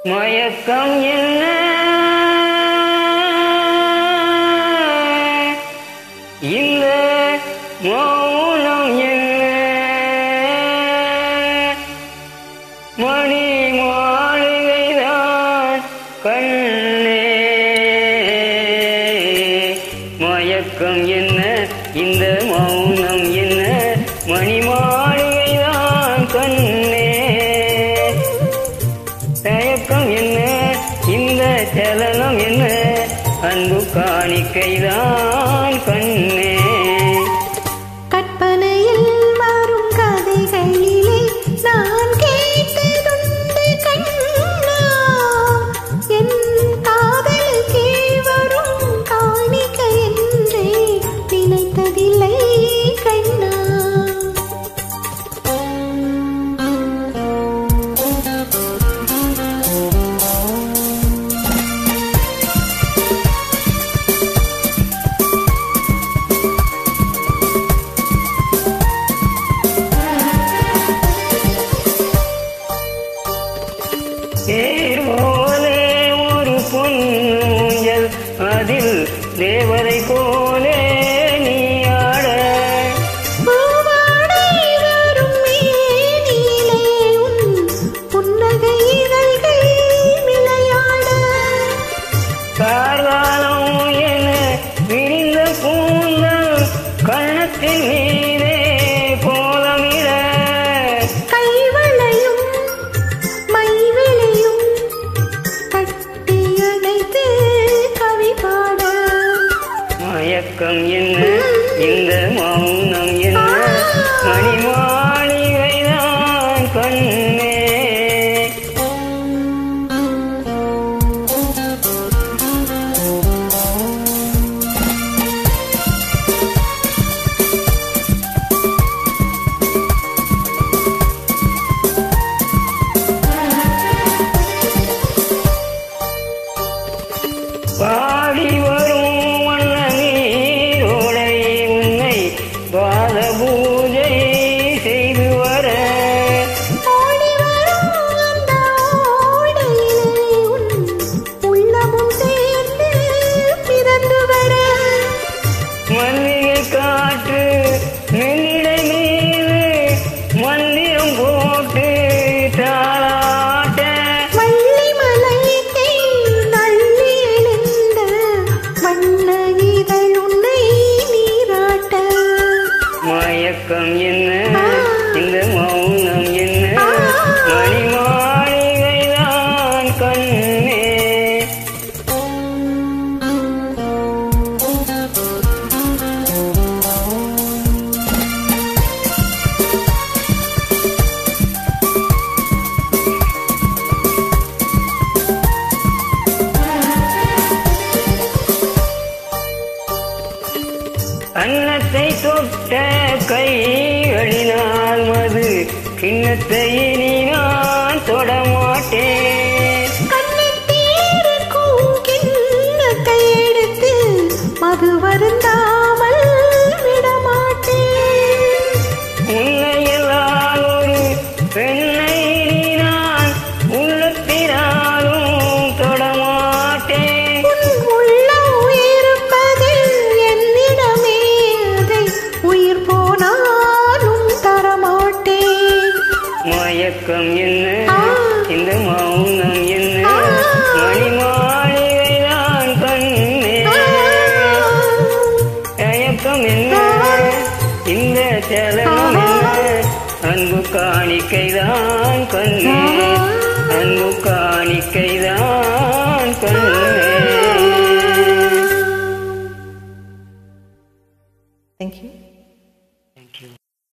மயக்கம் என்ன இந்த மௌனம் என்ன மணி மாளிகைதான் கண்ணே மயக்கம் என்ன இந்த மௌனம் என்ன மணி மாளிகைதான் கண்ணே தயக்கம் என்ன இந்த சலனம் என்ன அன்பு காணிக்கைதான் கண்ணே கற்பனையில் வரும் கதைகளிலே நான் கேட்டதுண்டு கண்ணா என் காதலுக்கே வரும் காணிக்கை என்றே நினைத்ததில்லை கண்ணா தேர்வோலே ஒரு பொன்னூஞ்சல் அதில் தேவதை போலே நீ ஆட பூவாடை வரும் மேனிலே உன் புன்னகை இதழ்கள் விளையாட கார்காலம் என விரிந்த கூந்தல் கண்ணத்தின் மீதே கோலமிட கைவளையும் மைவிளையும் கட்டி அணைத்து கவி பாட மயக்கம் என்ன இந்த மௌனம் என்ன மணி மாளிகைதான் கண்ணே பாடி வரும் வண்ண நீரோடை உன்னை பாத பூஜை செய்து வர ஓடி வரும் அந்த ஓடையிலே உன் உள்ளமும் சேர்ந்து பிறந்து வர மல்லிகை காற்று மெல்லிடை மீது மல்லியம் போட்டு தாளாட்ட வள்ளி மலையை நள்ளி எழுந்த வண்ண இதழ் உன்னை நீராட்ட மயக்கம் என்ன இந்த மௌனம் என்ன மணி மாளிகைதான் கண்ணே அன்னத்தை தொட்ட கைகளினால் மது கிண்ணத்தை இனி நான் தொடமாட்டேன் கண்ணத்தீருக்கும் கிண்ணத்தை எடுத்து மது வருந்தாமல் விடமாட்டேன் உன்னை எல்லால் ஒரு பெண்ணை இனி நான் உள்ளத்தினாலும் தொடமாட்டேன் உன் உள்ளம் இருப்பது என்னிடமே அதை உயிர் போனாலும் தரமாட்டேன் மயக்கம் என்ன இந்த மௌனம் என்ன மணி மாளிகைதான் கண்ணே தயக்கம் என்ன இந்த சலனம் என்ன அன்பு காணிக்கைதான் கண்ணே அன்பு காணிக்கைதான்